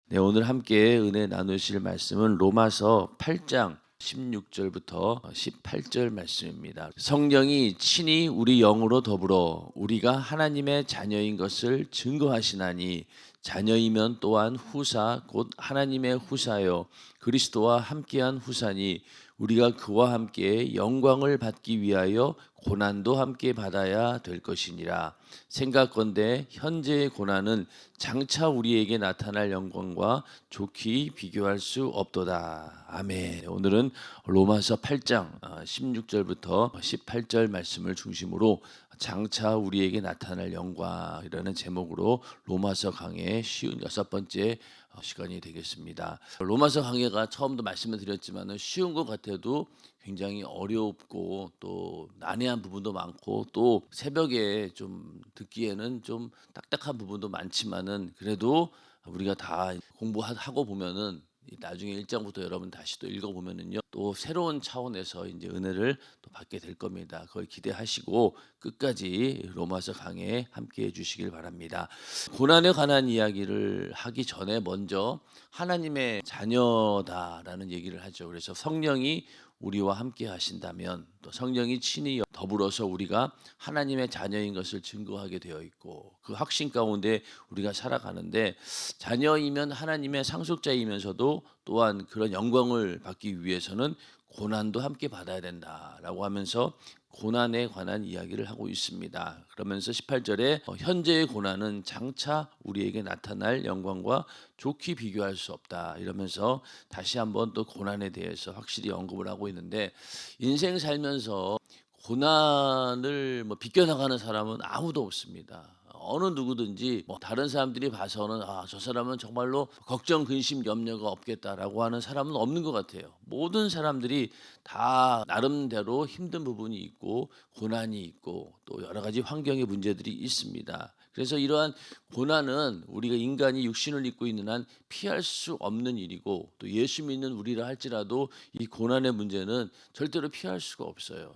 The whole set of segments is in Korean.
네, 오늘 함께 은혜 나누실 말씀은 로마서 8장 16절부터 18절 말씀입니다. 성령이 친히 우리 영으로 더불어 우리가 하나님의 자녀인 것을 증거하시나니 자녀이면 또한 후사 곧 하나님의 후사요 그리스도와 함께한 후사니 우리가 그와 함께 영광을 받기 위하여 고난도 함께 받아야 될 것이니라. 생각건대 현재의 고난은 장차 우리에게 나타날 영광과 좋게 비교할 수 없도다. 아멘. 오늘은 로마서 8장 16절부터 18절 말씀을 중심으로 장차 우리에게 나타날 영광이라는 제목으로 로마서 강의 쉬운 6번째 시간이 되겠습니다. 로마서 강의가 처음도 말씀을 드렸지만 쉬운 것 같아도 굉장히 어렵고 또 난해한 부분도 많고 또 새벽에 좀 듣기에는 좀 딱딱한 부분도 많지만은 그래도 우리가 다 공부하고 보면은 나중에 1장부터 여러분 다시 또 읽어보면은요 또 새로운 차원에서 이제 은혜를 또 받게 될 겁니다. 그걸 기대하시고 끝까지 로마서 강해 함께 해주시길 바랍니다. 고난에 관한 이야기를 하기 전에 먼저 하나님의 자녀다라는 얘기를 하죠. 그래서 성령이 우리와 함께 하신다면 또 성령이 친히 더불어서 우리가 하나님의 자녀인 것을 증거하게 되어 있고 그 확신 가운데 우리가 살아가는데 자녀이면 하나님의 상속자이면서도 또한 그런 영광을 받기 위해서는 고난도 함께 받아야 된다라고 하면서 고난에 관한 이야기를 하고 있습니다. 그러면서 18절에 현재의 고난은 장차 우리에게 나타날 영광과 좋게 비교할 수 없다 이러면서 다시 한번 또 고난에 대해서 확실히 언급을 하고 있는데 인생 살면서 고난을 비껴나가는 사람은 아무도 없습니다. 어느 누구든지 다른 사람들이 봐서는 저 사람은 정말로 걱정, 근심, 염려가 없겠다라고 하는 사람은 없는 것 같아요. 모든 사람들이 다 나름대로 힘든 부분이 있고 고난이 있고 또 여러 가지 환경의 문제들이 있습니다. 그래서 이러한 고난은 우리가 인간이 육신을 입고 있는 한 피할 수 없는 일이고 또 예수 믿는 우리라 할지라도 이 고난의 문제는 절대로 피할 수가 없어요.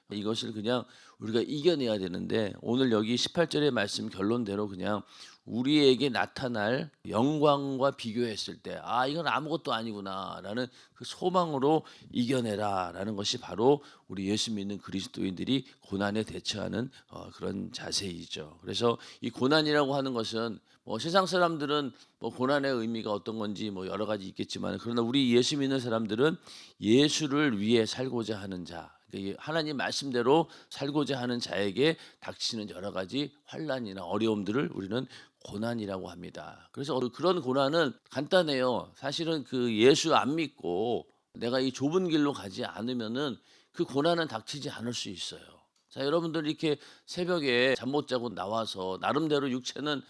이것을 그냥 우리가 이겨내야 되는데 오늘 여기 18절의 말씀 결론대로 그냥 우리에게 나타날 영광과 비교했을 때 이건 아무것도 아니구나라는 그 소망으로 이겨내라라는 것이 바로 우리 예수 믿는 그리스도인들이 고난에 대처하는 그런 자세이죠. 그래서 이 고난이라고 하는 것은 세상 사람들은 고난의 의미가 어떤 건지 여러 가지 있겠지만 그러나 우리 예수 믿는 사람들은 예수를 위해 살고자 하는 자 하나님 말씀대로 살고자 하는 자에게 닥치는 여러 가지 환난이나 어려움들을 우리는 고난이라고 합니다. 그래서 그런 고난은 간단해요. 사실은 그 예수 안 믿고 내가 이 좁은 길로 가지 않으면은 그 고난은 닥치지 않을 수 있어요. 자, 여러분들 이렇게 새벽에 잠 못 자고 나와서 나름대로 육체는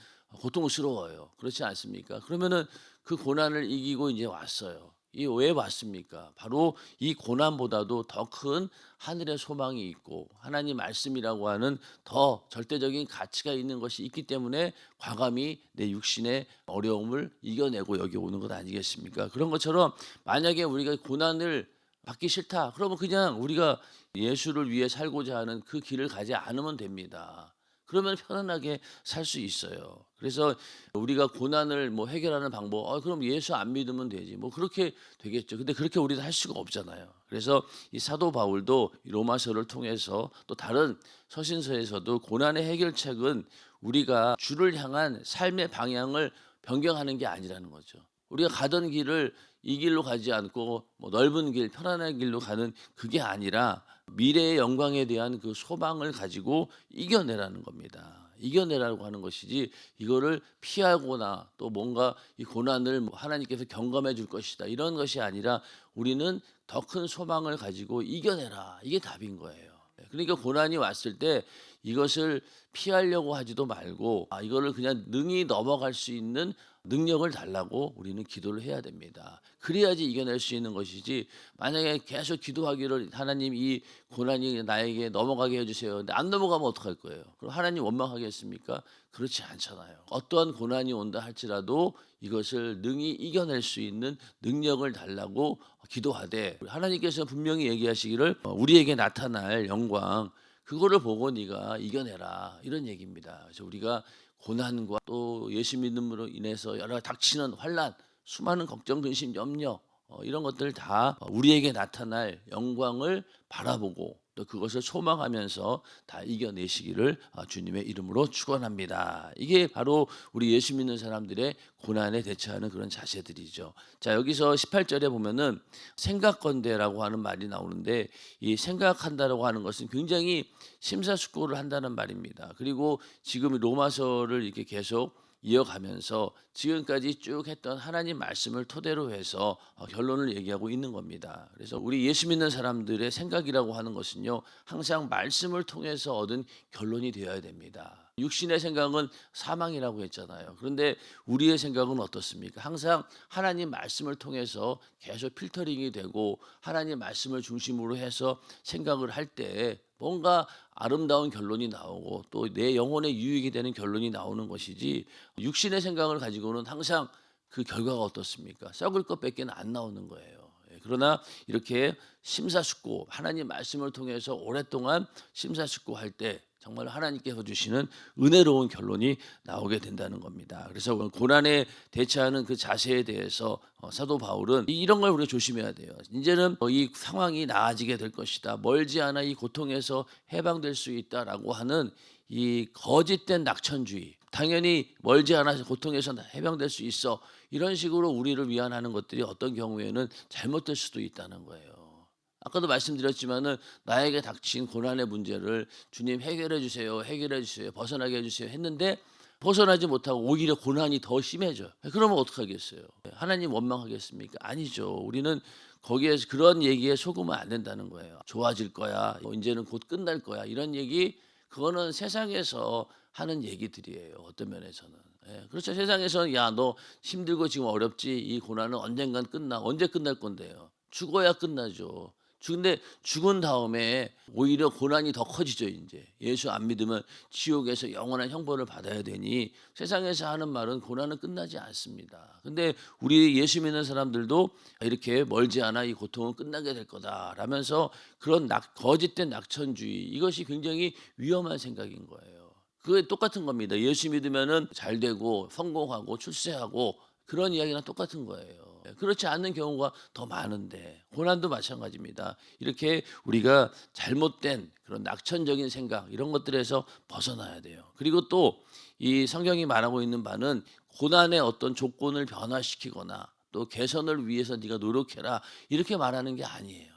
고통스러워요. 그렇지 않습니까? 그러면은 그 고난을 이기고 이제 왔어요. 이 왜 왔습니까? 바로 이 고난보다도 더 큰 하늘의 소망이 있고 하나님 말씀이라고 하는 더 절대적인 가치가 있는 것이 있기 때문에 과감히 내 육신의 어려움을 이겨내고 여기 오는 것 아니겠습니까? 그런 것처럼 만약에 우리가 고난을 받기 싫다. 그러면 그냥 우리가 예수를 위해 살고자 하는 그 길을 가지 않으면 됩니다. 그러면 편안하게 살 수 있어요. 그래서 우리가 고난을 해결하는 방법, 그럼 예수 안 믿으면 되지. 그렇게 되겠죠. 근데 그렇게 우리도 할 수가 없잖아요. 그래서 이 사도 바울도 이 로마서를 통해서 또 다른 서신서에서도 고난의 해결책은 우리가 주를 향한 삶의 방향을 변경하는 게 아니라는 거죠. 우리가 가던 길을 이 길로 가지 않고 넓은 길, 편안한 길로 가는 그게 아니라 미래의 영광에 대한 그 소망을 가지고 이겨내라는 겁니다. 이겨내라고 하는 것이지 이거를 피하거나 또 뭔가 이 고난을 하나님께서 경감해 줄 것이다 이런 것이 아니라 우리는 더 큰 소망을 가지고 이겨내라 이게 답인 거예요. 그러니까 고난이 왔을 때 이것을 피하려고 하지도 말고 이거를 그냥 능히 넘어갈 수 있는 능력을 달라고 우리는 기도를 해야 됩니다. 그래야지 이겨낼 수 있는 것이지 만약에 계속 기도하기를 하나님 이 고난이 나에게 넘어가게 해주세요. 근데 안 넘어가면 어떡할 거예요? 그럼 하나님 원망하겠습니까? 그렇지 않잖아요. 어떠한 고난이 온다 할지라도 이것을 능히 이겨낼 수 있는 능력을 달라고 기도하되 하나님께서 분명히 얘기하시기를 우리에게 나타날 영광 그거를 보고 네가 이겨내라 이런 얘기입니다. 그래서 우리가 고난과 또 예수 믿음으로 인해서 여러 닥치는 환난, 수많은 걱정, 근심, 염려 이런 것들 다 우리에게 나타날 영광을 바라보고 또 그것을 소망하면서 다 이겨내시기를 주님의 이름으로 축원합니다. 이게 바로 우리 예수 믿는 사람들의 고난에 대처하는 그런 자세들이죠. 자, 여기서 18절에 보면은 생각건대라고 하는 말이 나오는데, 이 생각한다라고 하는 것은 굉장히 심사숙고를 한다는 말입니다. 그리고 지금 로마서를 이렇게 계속 이어가면서 지금까지 쭉 했던 하나님 말씀을 토대로 해서 결론을 얘기하고 있는 겁니다. 그래서 우리 예수 믿는 사람들의 생각이라고 하는 것은요, 항상 말씀을 통해서 얻은 결론이 되어야 됩니다. 육신의 생각은 사망이라고 했잖아요. 그런데 우리의 생각은 어떻습니까? 항상 하나님 말씀을 통해서 계속 필터링이 되고 하나님 말씀을 중심으로 해서 생각을 할 때 뭔가 아름다운 결론이 나오고 또 내 영혼에 유익이 되는 결론이 나오는 것이지, 육신의 생각을 가지고는 항상 그 결과가 어떻습니까? 썩을 것밖에 안 나오는 거예요. 그러나 이렇게 심사숙고 하나님 말씀을 통해서 오랫동안 심사숙고할 때 정말 하나님께서 주시는 은혜로운 결론이 나오게 된다는 겁니다. 그래서 고난에 대처하는 그 자세에 대해서 사도 바울은 이런 걸 우리가 조심해야 돼요. 이제는 이 상황이 나아지게 될 것이다, 멀지 않아 이 고통에서 해방될 수 있다라고 하는 이 거짓된 낙천주의, 당연히 멀지 않아서 고통에서 해방될 수 있어, 이런 식으로 우리를 위안하는 것들이 어떤 경우에는 잘못될 수도 있다는 거예요. 아까도 말씀드렸지만은 나에게 닥친 고난의 문제를 주님 해결해 주세요, 해결해 주세요, 벗어나게 해주세요 했는데 벗어나지 못하고 오히려 고난이 더 심해져요. 그러면 어떡하겠어요? 하나님 원망하겠습니까? 아니죠. 우리는 거기에서 그런 얘기에 속으면 안 된다는 거예요. 좋아질 거야, 이제는 곧 끝날 거야, 이런 얘기, 그거는 세상에서 하는 얘기들이에요. 어떤 면에서는. 그렇죠. 세상에서는 야, 너 힘들고 지금 어렵지, 이 고난은 언젠간 끝나. 언제 끝날 건데요? 죽어야 끝나죠. 근데 죽은 다음에 오히려 고난이 더 커지죠. 이제 예수 안 믿으면 지옥에서 영원한 형벌을 받아야 되니 세상에서 하는 말은 고난은 끝나지 않습니다. 근데 우리 예수 믿는 사람들도 이렇게 멀지 않아 이 고통은 끝나게 될 거다라면서 그런 거짓된 낙천주의, 이것이 굉장히 위험한 생각인 거예요. 그게 똑같은 겁니다. 예수 믿으면은 잘 되고 성공하고 출세하고 그런 이야기랑 똑같은 거예요. 그렇지 않는 경우가 더 많은데 고난도 마찬가지입니다. 이렇게 우리가 잘못된 그런 낙천적인 생각, 이런 것들에서 벗어나야 돼요. 그리고 또 이 성경이 말하고 있는 바는 고난의 어떤 조건을 변화시키거나 또 개선을 위해서 네가 노력해라, 이렇게 말하는 게 아니에요.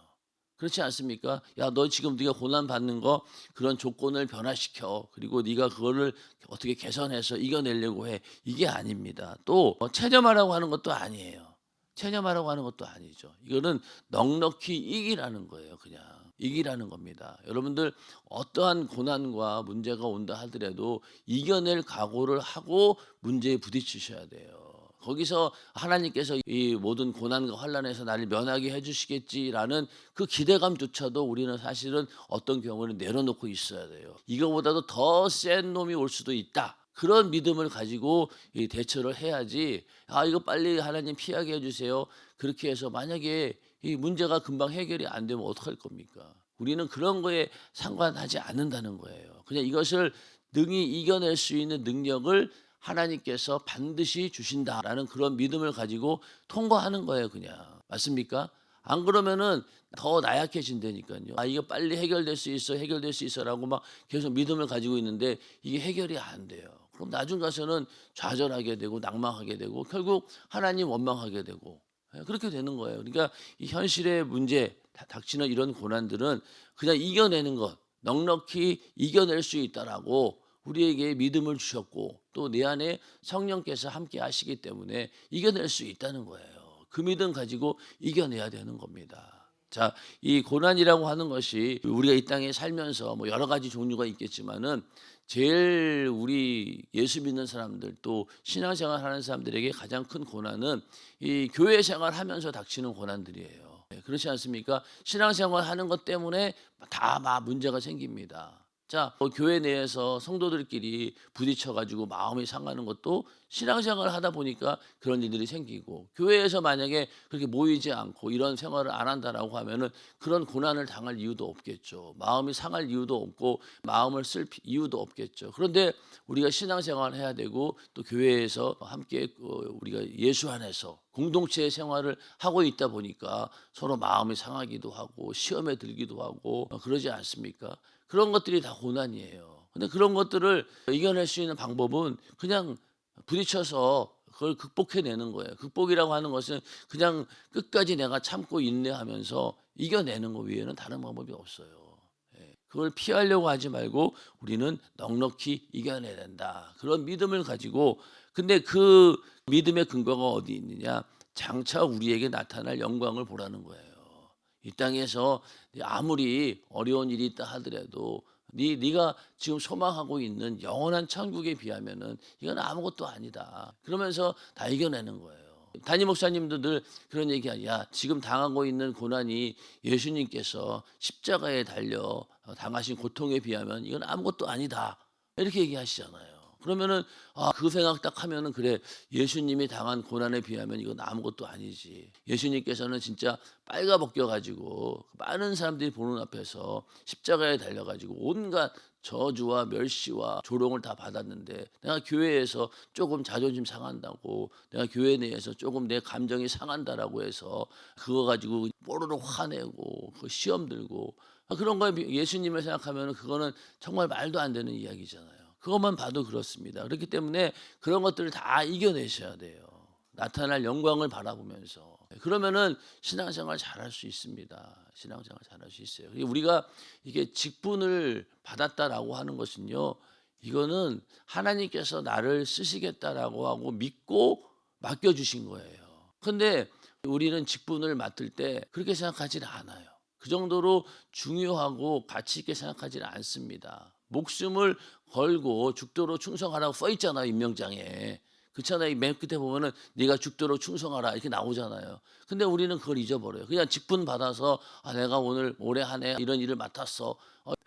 그렇지 않습니까? 야, 너 지금 네가 고난 받는 거 그런 조건을 변화시켜, 그리고 네가 그거를 어떻게 개선해서 이겨내려고 해, 이게 아닙니다. 또 체념하라고 하는 것도 아니에요. 체념하라고 하는 것도 아니죠. 이거는 넉넉히 이기라는 거예요. 그냥 이기라는 겁니다. 여러분들 어떠한 고난과 문제가 온다 하더라도 이겨낼 각오를 하고 문제에 부딪히셔야 돼요. 거기서 하나님께서 이 모든 고난과 환난에서 나를 면하게 해주시겠지라는 그 기대감조차도 우리는 사실은 어떤 경우는 내려놓고 있어야 돼요. 이거보다도 더 센 놈이 올 수도 있다, 그런 믿음을 가지고 이 대처를 해야지. 아, 이거 빨리 하나님 피하게 해주세요, 그렇게 해서 만약에 이 문제가 금방 해결이 안 되면 어떡할 겁니까? 우리는 그런 거에 상관하지 않는다는 거예요. 그냥 이것을 능히 이겨낼 수 있는 능력을 하나님께서 반드시 주신다라는 그런 믿음을 가지고 통과하는 거예요. 그냥. 맞습니까? 안 그러면은 더 나약해진다니까요. 아, 이거 빨리 해결될 수 있어, 해결될 수 있어라고 막 계속 믿음을 가지고 있는데 이게 해결이 안 돼요. 그럼 나중 가서는 좌절하게 되고 낙망하게 되고 결국 하나님 원망하게 되고 그렇게 되는 거예요. 그러니까 이 현실의 문제, 닥치는 이런 고난들은 그냥 이겨내는 것, 넉넉히 이겨낼 수 있다라고 우리에게 믿음을 주셨고 또 내 안에 성령께서 함께 하시기 때문에 이겨낼 수 있다는 거예요. 그 믿음 가지고 이겨내야 되는 겁니다. 자, 이 고난이라고 하는 것이 우리가 이 땅에 살면서 뭐 여러 가지 종류가 있겠지만은 제일 우리 예수 믿는 사람들 또 신앙생활 하는 사람들에게 가장 큰 고난은 이 교회 생활하면서 닥치는 고난들이에요. 그렇지 않습니까? 신앙생활 하는 것 때문에 다 막 문제가 생깁니다. 자, 교회 내에서 성도들끼리 부딪혀가지고 마음이 상하는 것도 신앙생활을 하다 보니까 그런 일들이 생기고, 교회에서 만약에 그렇게 모이지 않고 이런 생활을 안 한다라고 하면은 그런 고난을 당할 이유도 없겠죠. 마음이 상할 이유도 없고 마음을 쓸 이유도 없겠죠. 그런데 우리가 신앙생활을 해야 되고 또 교회에서 함께 우리가 예수 안에서 공동체 생활을 하고 있다 보니까 서로 마음이 상하기도 하고 시험에 들기도 하고 그러지 않습니까? 그런 것들이 다 고난이에요. 근데 그런 것들을 이겨낼 수 있는 방법은 그냥 부딪혀서 그걸 극복해내는 거예요. 극복이라고 하는 것은 그냥 끝까지 내가 참고 인내하면서 이겨내는 것 외에는 다른 방법이 없어요. 그걸 피하려고 하지 말고 우리는 넉넉히 이겨내야 된다. 그런 믿음을 가지고, 근데 그 믿음의 근거가 어디 있느냐? 장차 우리에게 나타날 영광을 보라는 거예요. 이 땅에서 아무리 어려운 일이 있다 하더라도 네가 지금 소망하고 있는 영원한 천국에 비하면은 이건 아무것도 아니다. 그러면서 다 이겨내는 거예요. 담임 목사님도 늘 그런 얘기야. 야, 지금 당하고 있는 고난이 예수님께서 십자가에 달려 당하신 고통에 비하면 이건 아무것도 아니다. 이렇게 얘기하시잖아요. 그러면은 그 생각 딱 하면은 그래, 예수님이 당한 고난에 비하면 이건 아무것도 아니지. 예수님께서는 진짜 빨가벗겨 가지고 많은 사람들이 보는 앞에서 십자가에 달려 가지고 온갖 저주와 멸시와 조롱을 다 받았는데, 내가 교회에서 조금 자존심 상한다고, 내가 교회 내에서 조금 내 감정이 상한다라고 해서 그거 가지고 뽀로로 화내고 그 시험 들고 그런 거 예수님을 생각하면 그거는 정말 말도 안 되는 이야기잖아요. 그것만 봐도 그렇습니다. 그렇기 때문에 그런 것들을 다 이겨내셔야 돼요. 나타날 영광을 바라보면서. 그러면은 신앙생활 잘할 수 있습니다. 신앙생활 잘할 수 있어요. 우리가 이게 직분을 받았다라고 하는 것은요, 이거는 하나님께서 나를 쓰시겠다라고 하고 믿고 맡겨주신 거예요. 근데 우리는 직분을 맡을 때 그렇게 생각하지는 않아요. 그 정도로 중요하고 가치 있게 생각하지는 않습니다. 목숨을 걸고 죽도록 충성하라고 써 있잖아요, 임명장에. 그렇잖아요. 맨 끝에 보면은 네가 죽도록 충성하라 이렇게 나오잖아요. 근데 우리는 그걸 잊어버려요. 그냥 직분 받아서 내가 오늘 올해 한 해 이런 일을 맡았어.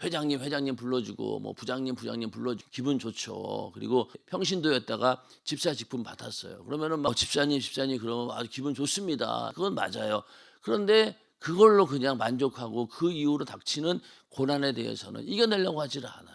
회장님 불러주고 뭐 부장님 불러주고 기분 좋죠. 그리고 평신도였다가 집사 직분 받았어요. 그러면은 막 집사님 그러면 아주 기분 좋습니다. 그건 맞아요. 그런데 그걸로 그냥 만족하고 그 이후로 닥치는 고난에 대해서는 이겨내려고 하지를 않아요.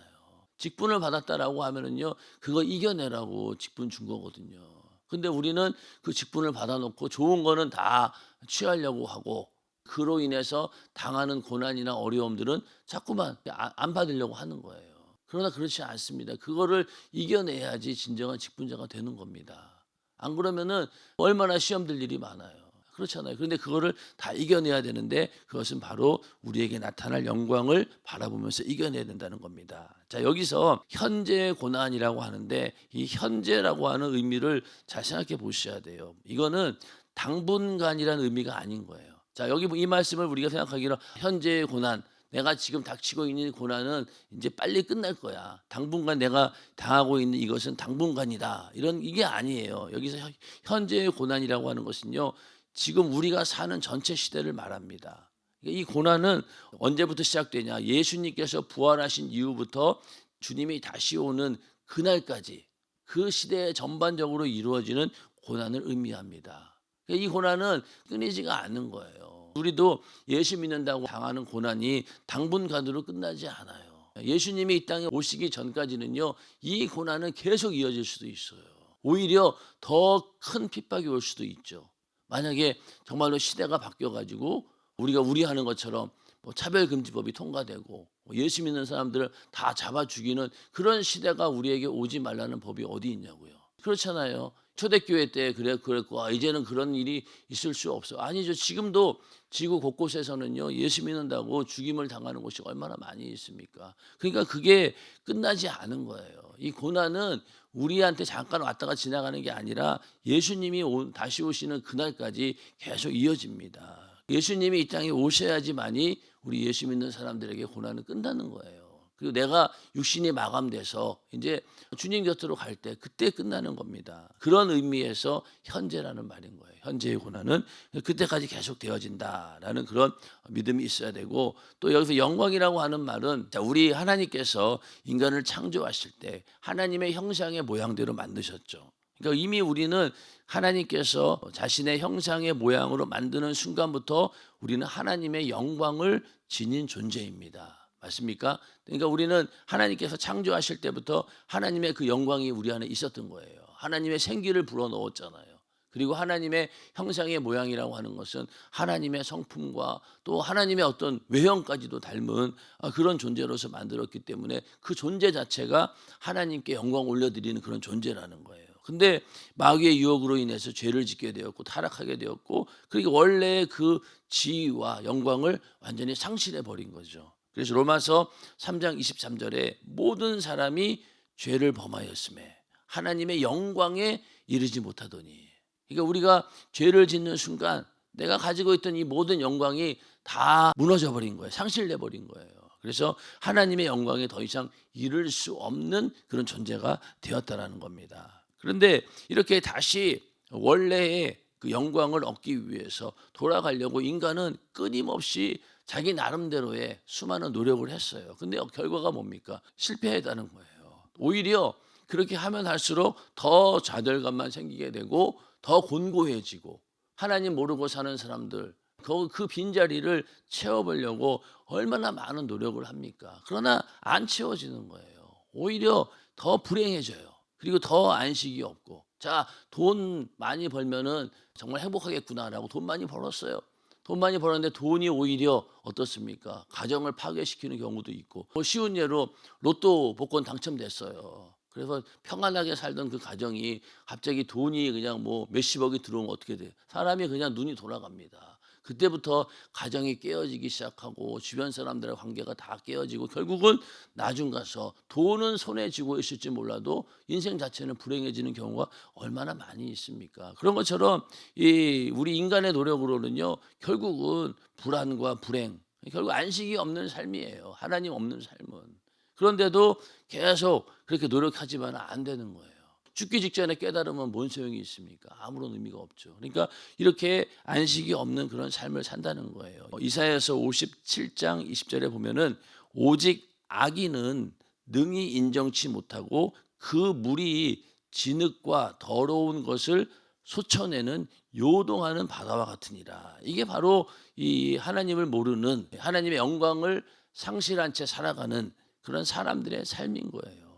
직분을 받았다라고 하면은요, 그거 이겨내라고 직분 준 거거든요. 근데 우리는 그 직분을 받아놓고 좋은 거는 다 취하려고 하고, 그로 인해서 당하는 고난이나 어려움들은 자꾸만 안 받으려고 하는 거예요. 그러나 그렇지 않습니다. 그거를 이겨내야지 진정한 직분자가 되는 겁니다. 안 그러면은 얼마나 시험 들 일이 많아요. 그렇잖아요. 그런데 그거를 다 이겨내야 되는데 그것은 바로 우리에게 나타날 영광을 바라보면서 이겨내야 된다는 겁니다. 자, 여기서 현재의 고난이라고 하는데 이 현재라고 하는 의미를 잘 생각해 보셔야 돼요. 이거는 당분간이라는 의미가 아닌 거예요. 자, 여기 이 말씀을 우리가 생각하기로 현재의 고난, 내가 지금 닥치고 있는 고난은 이제 빨리 끝날 거야. 당분간 내가 당하고 있는 이것은 당분간이다. 이런 이게 아니에요. 여기서 현재의 고난이라고 하는 것은요, 지금 우리가 사는 전체 시대를 말합니다. 이 고난은 언제부터 시작되냐? 예수님께서 부활하신 이후부터 주님이 다시 오는 그날까지 그 시대에 전반적으로 이루어지는 고난을 의미합니다. 이 고난은 끊이지가 않는 거예요. 우리도 예수 믿는다고 당하는 고난이 당분간으로 끝나지 않아요. 예수님이 이 땅에 오시기 전까지는요, 이 고난은 계속 이어질 수도 있어요. 오히려 더 큰 핍박이 올 수도 있죠. 만약에 정말로 시대가 바뀌어가지고 우리가 우려하는 것처럼 차별금지법이 통과되고 예수 믿는 사람들을 다 잡아 죽이는 그런 시대가 우리에게 오지 말라는 법이 어디 있냐고요. 그렇잖아요. 초대교회 때 그랬고 이제는 그런 일이 있을 수 없어. 아니죠. 지금도 지구 곳곳에서는요, 예수 믿는다고 죽임을 당하는 곳이 얼마나 많이 있습니까? 그러니까 그게 끝나지 않은 거예요. 이 고난은 우리한테 잠깐 왔다가 지나가는 게 아니라 예수님이 다시 오시는 그날까지 계속 이어집니다. 예수님이 이 땅에 오셔야지만이 우리 예수 믿는 사람들에게 고난은 끝나는 거예요. 그리고 내가 육신이 마감돼서 이제 주님 곁으로 갈 때 그때 끝나는 겁니다. 그런 의미에서 현재라는 말인 거예요. 현재의 고난은 그때까지 계속 되어진다라는 그런 믿음이 있어야 되고, 또 여기서 영광이라고 하는 말은 우리 하나님께서 인간을 창조하실 때 하나님의 형상의 모양대로 만드셨죠. 그러니까 이미 우리는 하나님께서 자신의 형상의 모양으로 만드는 순간부터 우리는 하나님의 영광을 지닌 존재입니다. 맞습니까? 그러니까 우리는 하나님께서 창조하실 때부터 하나님의 그 영광이 우리 안에 있었던 거예요. 하나님의 생기를 불어넣었잖아요. 그리고 하나님의 형상의 모양이라고 하는 것은 하나님의 성품과 또 하나님의 어떤 외형까지도 닮은 그런 존재로서 만들었기 때문에 그 존재 자체가 하나님께 영광 올려드리는 그런 존재라는 거예요. 근데 마귀의 유혹으로 인해서 죄를 짓게 되었고 타락하게 되었고, 그러니까 원래의 그 지위와 영광을 완전히 상실해 버린 거죠. 그래서 로마서 3장 23절에 모든 사람이 죄를 범하였음에 하나님의 영광에 이르지 못하더니, 그러니까 우리가 죄를 짓는 순간 내가 가지고 있던 이 모든 영광이 다 무너져 버린 거예요. 상실돼 버린 거예요. 그래서 하나님의 영광에 더 이상 이를 수 없는 그런 존재가 되었다라는 겁니다. 그런데 이렇게 다시 원래의 그 영광을 얻기 위해서 돌아가려고 인간은 끊임없이 자기 나름대로의 수많은 노력을 했어요. 근데 결과가 뭡니까? 실패했다는 거예요. 오히려 그렇게 하면 할수록 더 좌절감만 생기게 되고 더 곤고해지고, 하나님 모르고 사는 사람들 그 빈자리를 채워보려고 얼마나 많은 노력을 합니까? 그러나 안 채워지는 거예요. 오히려 더 불행해져요. 그리고 더 안식이 없고, 자, 돈 많이 벌면은 정말 행복하겠구나라고 돈 많이 벌었어요. 돈 많이 벌었는데 돈이 오히려 어떻습니까? 가정을 파괴시키는 경우도 있고, 쉬운 예로 로또 복권 당첨됐어요. 그래서 평안하게 살던 그 가정이 갑자기 돈이 그냥 뭐 몇십억이 들어오면 어떻게 돼요? 사람이 그냥 눈이 돌아갑니다. 그때부터 가정이 깨어지기 시작하고 주변 사람들의 관계가 다 깨어지고, 결국은 나중 가서 돈은 손에 쥐고 있을지 몰라도 인생 자체는 불행해지는 경우가 얼마나 많이 있습니까? 그런 것처럼 우리 인간의 노력으로는요, 결국은 불안과 불행, 결국 안식이 없는 삶이에요. 하나님 없는 삶은. 그런데도 계속 그렇게 노력하지만 안 되는 거예요. 죽기 직전에 깨달으면 뭔 소용이 있습니까? 아무런 의미가 없죠. 그러니까 이렇게 안식이 없는 그런 삶을 산다는 거예요. 이사야서 57장 20절에 보면은 오직 악인은 능히 인정치 못하고 그 물이 진흙과 더러운 것을 솟쳐내는 요동하는 바다와 같으니라. 이게 바로 이 하나님을 모르는, 하나님의 영광을 상실한 채 살아가는 그런 사람들의 삶인 거예요.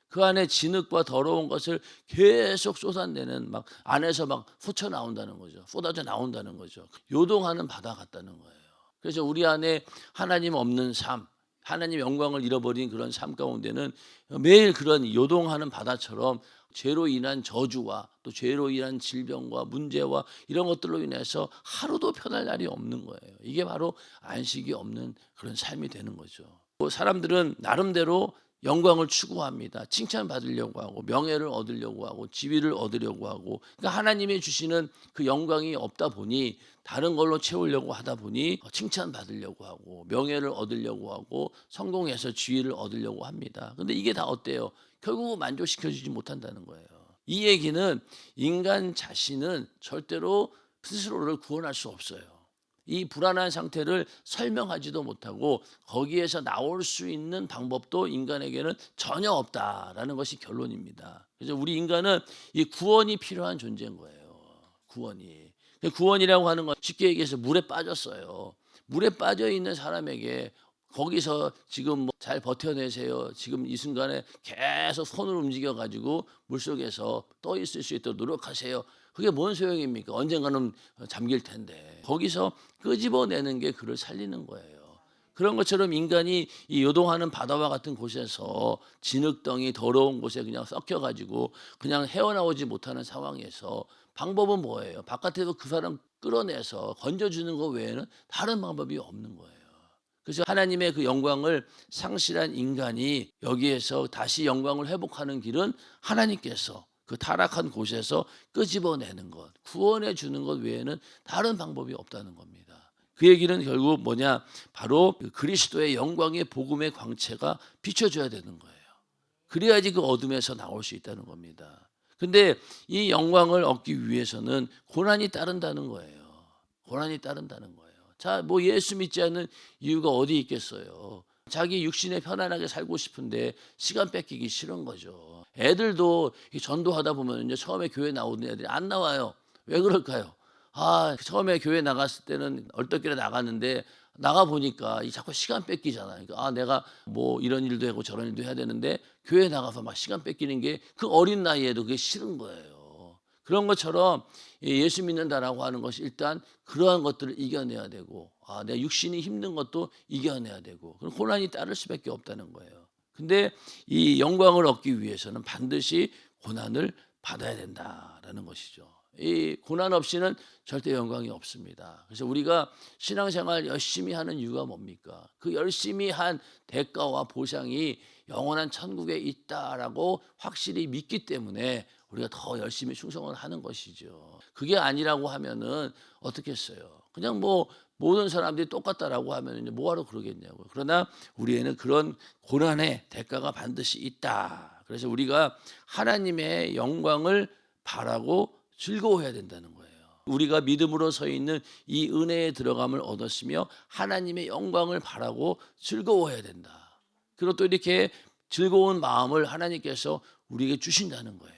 그 안에 진흙과 더러운 것을 계속 쏟아내는, 막 안에서 막 솟쳐 나온다는 거죠. 쏟아져 나온다는 거죠. 요동하는 바다 같다는 거예요. 그래서 우리 안에 하나님 없는 삶, 하나님 영광을 잃어버린 그런 삶 가운데는 매일 그런 요동하는 바다처럼 죄로 인한 저주와 또 죄로 인한 질병과 문제와 이런 것들로 인해서 하루도 편할 날이 없는 거예요. 이게 바로 안식이 없는 그런 삶이 되는 거죠. 사람들은 나름대로 영광을 추구합니다. 칭찬받으려고 하고 명예를 얻으려고 하고 지위를 얻으려고 하고, 그러니까 하나님이 주시는 그 영광이 없다 보니 다른 걸로 채우려고 하다 보니 칭찬받으려고 하고 명예를 얻으려고 하고 성공해서 지위를 얻으려고 합니다. 그런데 이게 다 어때요? 결국은 만족시켜주지 못한다는 거예요. 이 얘기는 인간 자신은 절대로 스스로를 구원할 수 없어요. 이 불안한 상태를 설명하지도 못하고 거기에서 나올 수 있는 방법도 인간에게는 전혀 없다라는 것이 결론입니다. 그래서 우리 인간은 이 구원이 필요한 존재인 거예요. 구원이라고 하는 건 쉽게 얘기해서 물에 빠졌어요. 물에 빠져 있는 사람에게 거기서 지금 잘 버텨내세요, 지금 이 순간에 계속 손을 움직여 가지고 물속에서 떠 있을 수 있도록 노력하세요, 그게 뭔 소용입니까? 언젠가는 잠길 텐데. 거기서 끄집어내는 게 그를 살리는 거예요. 그런 것처럼 인간이 이 요동하는 바다와 같은 곳에서 진흙덩이 더러운 곳에 그냥 썩혀가지고 그냥 헤어나오지 못하는 상황에서 방법은 뭐예요? 바깥에서 그 사람 끌어내서 건져주는 것 외에는 다른 방법이 없는 거예요. 그래서 하나님의 그 영광을 상실한 인간이 여기에서 다시 영광을 회복하는 길은 하나님께서 그 타락한 곳에서 끄집어내는 것, 구원해 주는 것 외에는 다른 방법이 없다는 겁니다. 그 얘기는 결국 뭐냐? 바로 그 그리스도의 영광의 복음의 광채가 비춰줘야 되는 거예요. 그래야지 그 어둠에서 나올 수 있다는 겁니다. 근데 이 영광을 얻기 위해서는 고난이 따른다는 거예요. 고난이 따른다는 거예요. 자, 뭐 예수 믿지 않는 이유가 어디 있겠어요? 자기 육신에 편안하게 살고 싶은데 시간 뺏기기 싫은 거죠. 애들도 전도하다 보면 이제 처음에 교회 나오는 애들이 안 나와요. 왜 그럴까요? 처음에 교회 나갔을 때는 얼떨결에 나갔는데 나가 보니까 자꾸 시간 뺏기잖아요. 그러니까 내가 뭐 이런 일도 하고 저런 일도 해야 되는데 교회 나가서 막 시간 뺏기는 게 그 어린 나이에도 그게 싫은 거예요. 그런 것처럼 예수 믿는다라고 하는 것이 일단 그러한 것들을 이겨내야 되고, 내 육신이 힘든 것도 이겨내야 되고, 그럼 고난이 따를 수밖에 없다는 거예요. 근데 이 영광을 얻기 위해서는 반드시 고난을 받아야 된다라는 것이죠. 이 고난 없이는 절대 영광이 없습니다. 그래서 우리가 신앙생활 열심히 하는 이유가 뭡니까? 그 열심히 한 대가와 보상이 영원한 천국에 있다라고 확실히 믿기 때문에 우리가 더 열심히 충성을 하는 것이죠. 그게 아니라고 하면은 어떻게 했어요? 그냥 뭐 모든 사람들이 똑같다라고 하면 이제 뭐하러 그러겠냐고요. 그러나 우리에는 그런 고난의 대가가 반드시 있다. 그래서 우리가 하나님의 영광을 바라고 즐거워해야 된다는 거예요. 우리가 믿음으로 서 있는 이 은혜의 들어감을 얻었으며 하나님의 영광을 바라고 즐거워해야 된다. 그리고 또 이렇게 즐거운 마음을 하나님께서 우리에게 주신다는 거예요.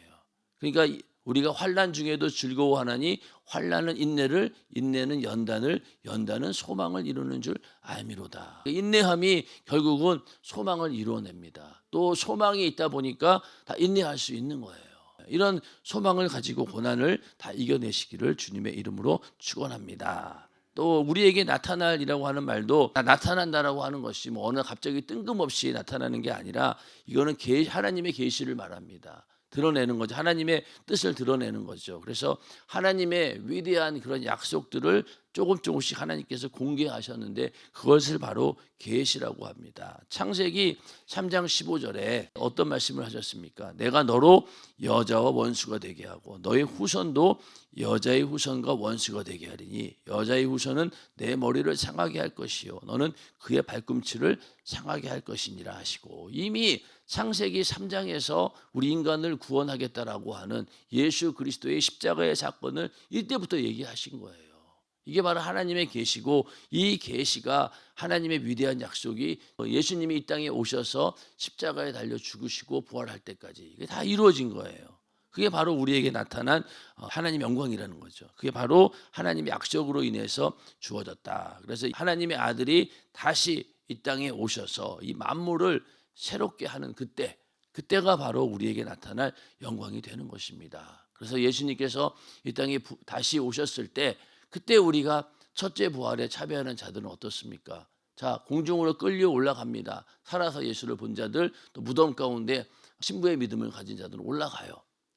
그러니까 우리가 환난 중에도 즐거워하나니 환난은 인내를, 인내는 연단을, 연단은 소망을 이루는 줄 알미로다. 인내함이 결국은 소망을 이루어냅니다. 또 소망이 있다 보니까 다 인내할 수 있는 거예요. 이런 소망을 가지고 고난을 다 이겨내시기를 주님의 이름으로 축원합니다. 또 우리에게 나타날이라고 하는 말도 나타난다라고 하는 것이 뭐 어느 갑자기 뜬금없이 나타나는 게 아니라 이거는 하나님의 계시를 말합니다. 드러내는 거죠. 하나님의 뜻을 드러내는 거죠. 그래서 하나님의 위대한 그런 약속들을 조금씩 하나님께서 공개하셨는데 그것을 바로 계시라고 합니다. 창세기 3장 15절에 어떤 말씀을 하셨습니까? 내가 너로 여자와 원수가 되게 하고 너의 후손도 여자의 후손과 원수가 되게 하리니 여자의 후손은 내 머리를 상하게 할 것이요 너는 그의 발꿈치를 상하게 할 것이니라 하시고, 이미 창세기 3장에서 우리 인간을 구원하겠다라고 하는 예수 그리스도의 십자가의 사건을 이때부터 얘기하신 거예요. 이게 바로 하나님의 계시고, 이 계시가 하나님의 위대한 약속이 예수님이 이 땅에 오셔서 십자가에 달려 죽으시고 부활할 때까지 이게 다 이루어진 거예요. 그게 바로 우리에게 나타난 하나님의 영광이라는 거죠. 그게 바로 하나님의 약속으로 인해서 주어졌다. 그래서 하나님의 아들이 다시 이 땅에 오셔서 이 만물을 새롭게 하는 그때가 바로 우리에게 나타날 영광이 되는 것입니다. 그래서 예수님께서 이 땅에 다시 오셨을 때 그때 우리가 첫째 부활에 참여하는 자들은 어떻습니까? 자, 공중으로 끌려 올라갑니다. 살아서 예수를 본 자들, 또 무덤 가운데 신부의 믿음을 가진 자들은 올라가요.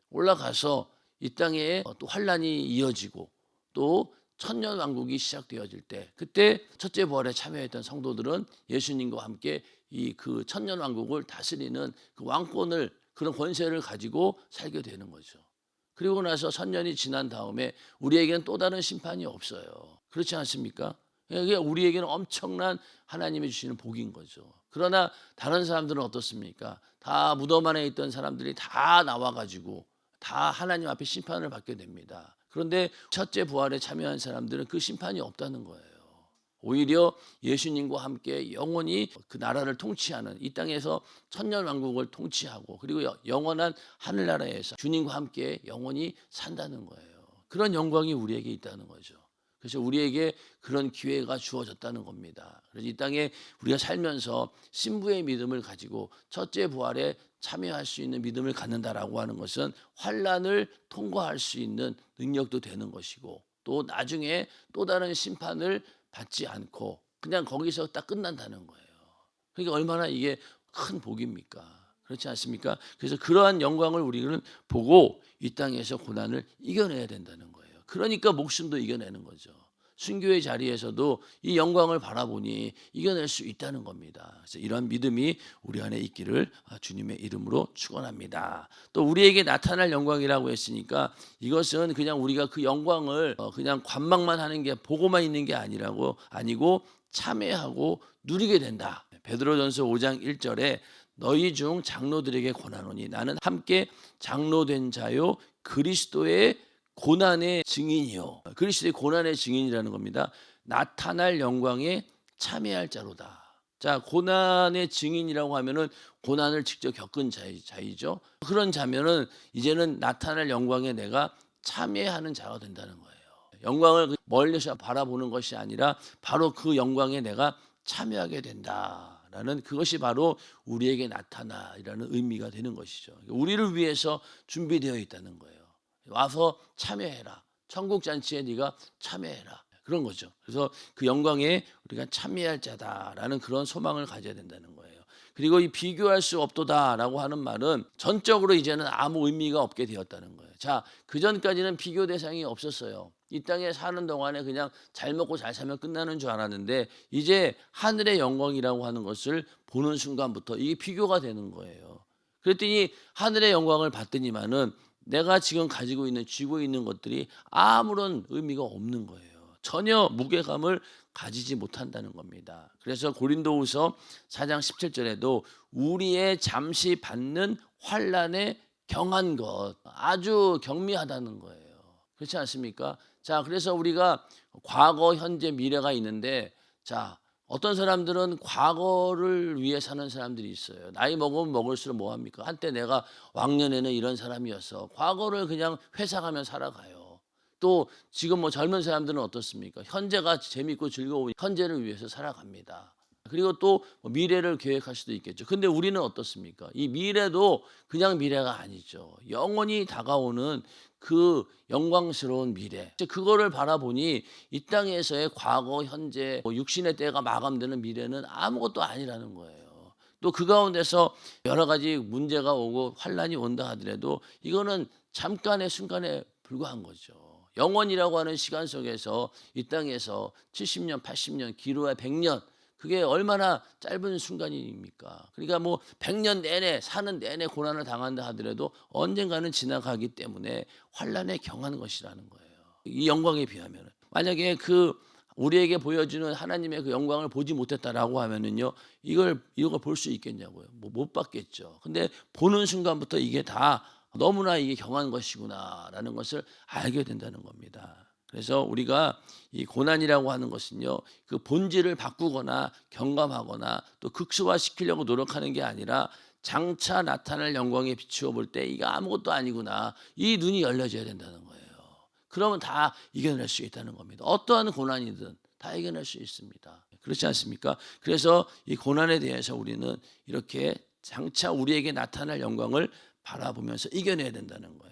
올라가서 이 땅에 또 환란이 이어지고 또 천년 왕국이 시작되어질 때, 그때 첫째 부활에 참여했던 성도들은 예수님과 함께 이 그 천년 왕국을 다스리는 그 왕권을, 그런 권세를 가지고 살게 되는 거죠. 그리고 나서 천년이 지난 다음에 우리에게는 또 다른 심판이 없어요. 그렇지 않습니까? 그게 우리에게는 엄청난 하나님이 주시는 복인 거죠. 그러나 다른 사람들은 어떻습니까? 다 무덤 안에 있던 사람들이 다 나와가지고 다 하나님 앞에 심판을 받게 됩니다. 그런데 첫째 부활에 참여한 사람들은 그 심판이 없다는 거예요. 오히려 예수님과 함께 영원히 그 나라를 통치하는, 이 땅에서 천년 왕국을 통치하고 그리고 영원한 하늘나라에서 주님과 함께 영원히 산다는 거예요. 그런 영광이 우리에게 있다는 거죠. 그래서 우리에게 그런 기회가 주어졌다는 겁니다. 그래서 이 땅에 우리가 살면서 신부의 믿음을 가지고 첫째 부활에 참여할 수 있는 믿음을 갖는다라고 하는 것은 환란을 통과할 수 있는 능력도 되는 것이고, 또 나중에 또 다른 심판을 받지 않고 그냥 거기서 딱 끝난다는 거예요. 그러니까 얼마나 이게 큰 복입니까? 그렇지 않습니까? 그래서 그러한 영광을 우리는 보고 이 땅에서 고난을 이겨내야 된다는 거예요. 그러니까 목숨도 이겨내는 거죠. 순교의 자리에서도 이 영광을 바라보니 이겨낼 수 있다는 겁니다. 그래서 이러한 믿음이 우리 안에 있기를 주님의 이름으로 축원합니다. 또 우리에게 나타날 영광이라고 했으니까 이것은 그냥 우리가 그 영광을 그냥 관망만 하는 게 보고만 있는 게 아니고 참여하고 누리게 된다. 베드로전서 5장 1절에 너희 중 장로들에게 권하노니 나는 함께 장로된 자요 그리스도의 고난의 증인이요. 그리스도의 고난의 증인이라는 겁니다. 나타날 영광에 참여할 자로다. 자, 고난의 증인이라고 하면은 고난을 직접 겪은 자이죠. 그런 자면은 이제는 나타날 영광에 내가 참여하는 자가 된다는 거예요. 영광을 멀리서 바라보는 것이 아니라 바로 그 영광에 내가 참여하게 된다라는 그것이 바로 우리에게 나타나라는 의미가 되는 것이죠. 우리를 위해서 준비되어 있다는 거예요. 와서 참여해라. 천국 잔치에 네가 참여해라. 그런 거죠. 그래서 그 영광에 우리가 참여할 자다라는 그런 소망을 가져야 된다는 거예요. 그리고 이 비교할 수 없도다라고 하는 말은 전적으로 이제는 아무 의미가 없게 되었다는 거예요. 자, 그 전까지는 비교 대상이 없었어요. 이 땅에 사는 동안에 그냥 잘 먹고 잘 살면 끝나는 줄 알았는데 이제 하늘의 영광이라고 하는 것을 보는 순간부터 이게 비교가 되는 거예요. 그랬더니 하늘의 영광을 봤더니만은 내가 지금 가지고 있는 쥐고 있는 것들이 아무런 의미가 없는 거예요. 전혀 무게감을 가지지 못한다는 겁니다. 그래서 고린도후서 4장 17절에도 우리의 잠시 받는 환난에 경한 것 아주 경미하다는 거예요. 그렇지 않습니까? 자, 그래서 우리가 과거, 현재, 미래가 있는데 자, 어떤 사람들은 과거를 위해 사는 사람들이 있어요. 나이 먹으면 먹을수록 뭐합니까? 한때 내가 왕년에는 이런 사람이었어. 과거를 그냥 회상하며 살아가요. 또 지금 뭐 젊은 사람들은 어떻습니까? 현재가 재밌고 즐거운 현재를 위해서 살아갑니다. 그리고 또 미래를 계획할 수도 있겠죠. 근데 우리는 어떻습니까? 이 미래도 그냥 미래가 아니죠. 영원히 다가오는 그 영광스러운 미래. 그거를 바라보니 이 땅에서의 과거, 현재, 육신의 때가 마감되는 미래는 아무것도 아니라는 거예요. 또 그 가운데서 여러 가지 문제가 오고 환란이 온다 하더라도 이거는 잠깐의 순간에 불과한 거죠. 영원이라고 하는 시간 속에서 이 땅에서 70년, 80년, 길어야 100년 그게 얼마나 짧은 순간입니까? 그러니까 뭐 100년 내내 사는 내내 고난을 당한다 하더라도 언젠가는 지나가기 때문에 환란에 경한 것이라는 거예요. 이 영광에 비하면 만약에 그 우리에게 보여주는 하나님의 그 영광을 보지 못했다라고 하면은요 이걸 볼 수 있겠냐고요. 뭐 못 봤겠죠. 근데 보는 순간부터 이게 다 너무나 이게 경한 것이구나라는 것을 알게 된다는 겁니다. 그래서 우리가 이 고난이라고 하는 것은요, 그 본질을 바꾸거나 경감하거나 또 극소화시키려고 노력하는 게 아니라 장차 나타날 영광에 비추어 볼 때 이게 아무것도 아니구나. 이 눈이 열려져야 된다는 거예요. 그러면 다 이겨낼 수 있다는 겁니다. 어떠한 고난이든 다 이겨낼 수 있습니다. 그렇지 않습니까? 그래서 이 고난에 대해서 우리는 이렇게 장차 우리에게 나타날 영광을 바라보면서 이겨내야 된다는 거예요.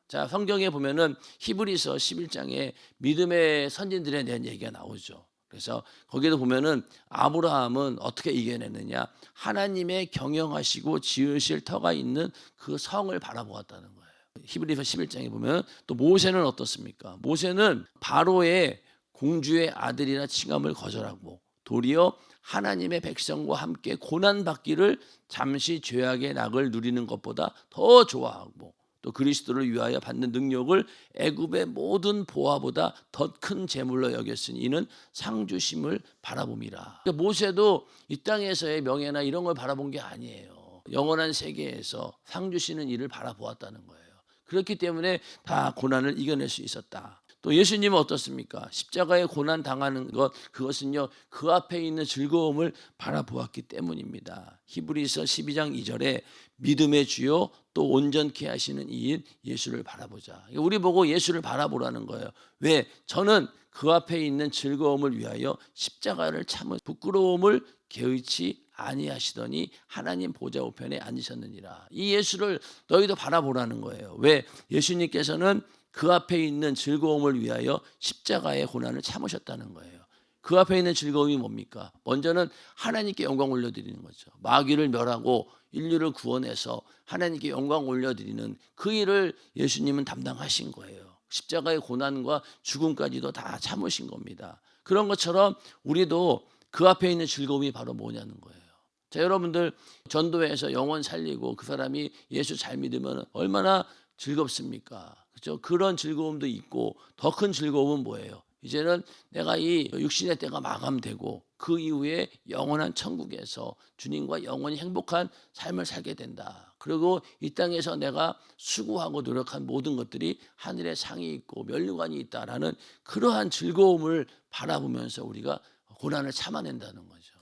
자, 성경에 보면은 히브리서 11장에 믿음의 선진들에 대한 얘기가 나오죠. 그래서 거기도 보면은 아브라함은 어떻게 이겨냈느냐? 하나님의 경영하시고 지으실 터가 있는 그 성을 바라보았다는 거예요. 히브리서 11장에 보면 또 모세는 어떻습니까? 모세는 바로의 공주의 아들이라 칭함을 거절하고 도리어 하나님의 백성과 함께 고난받기를 잠시 죄악의 낙을 누리는 것보다 더 좋아하고 또 그리스도를 위하여 받는 능력을 애굽의 모든 보화보다 더 큰 재물로 여겼으니 이는 상주심을 바라봄이라. 그러니까 모세도 이 땅에서의 명예나 이런 걸 바라본 게 아니에요. 영원한 세계에서 상주시는 일을 바라보았다는 거예요. 그렇기 때문에 다 고난을 이겨낼 수 있었다. 또 예수님은 어떻습니까? 십자가에 고난 당하는 것 그것은요 그 앞에 있는 즐거움을 바라보았기 때문입니다. 히브리서 12장 2절에 믿음의 주요 또 온전케 하시는 이인 예수를 바라보자. 우리 보고 예수를 바라보라는 거예요. 왜? 저는 그 앞에 있는 즐거움을 위하여 십자가를 참은 부끄러움을 개의치 아니하시더니 하나님 보좌 우편에 앉으셨느니라. 이 예수를 너희도 바라보라는 거예요. 왜? 예수님께서는 그 앞에 있는 즐거움을 위하여 십자가의 고난을 참으셨다는 거예요. 그 앞에 있는 즐거움이 뭡니까? 먼저는 하나님께 영광 올려드리는 거죠. 마귀를 멸하고 인류를 구원해서 하나님께 영광 올려드리는 그 일을 예수님은 담당하신 거예요. 십자가의 고난과 죽음까지도 다 참으신 겁니다. 그런 것처럼 우리도 그 앞에 있는 즐거움이 바로 뭐냐는 거예요. 자, 여러분들 전도회에서 영혼 살리고 그 사람이 예수 잘 믿으면 얼마나 즐겁습니까? 그렇죠? 그런 즐거움도 있고 더 큰 즐거움은 뭐예요? 이제는 내가 이 육신의 때가 마감되고 그 이후에 영원한 천국에서 주님과 영원히 행복한 삶을 살게 된다. 그리고 이 땅에서 내가 수고하고 노력한 모든 것들이 하늘에 상이 있고 면류관이 있다라는 그러한 즐거움을 바라보면서 우리가 고난을 참아낸다는 거죠.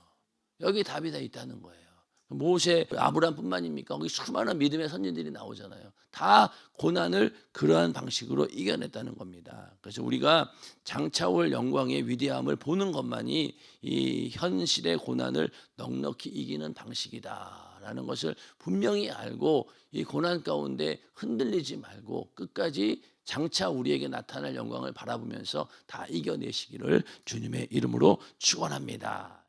여기 답이 다 있다는 거예요. 모세, 아브라함뿐만입니까? 거기 수많은 믿음의 선진들이 나오잖아요. 다 고난을 그러한 방식으로 이겨냈다는 겁니다. 그래서 우리가 장차 올 영광의 위대함을 보는 것만이 이 현실의 고난을 넉넉히 이기는 방식이다라는 것을 분명히 알고 이 고난 가운데 흔들리지 말고 끝까지 장차 우리에게 나타날 영광을 바라보면서 다 이겨내시기를 주님의 이름으로 축원합니다.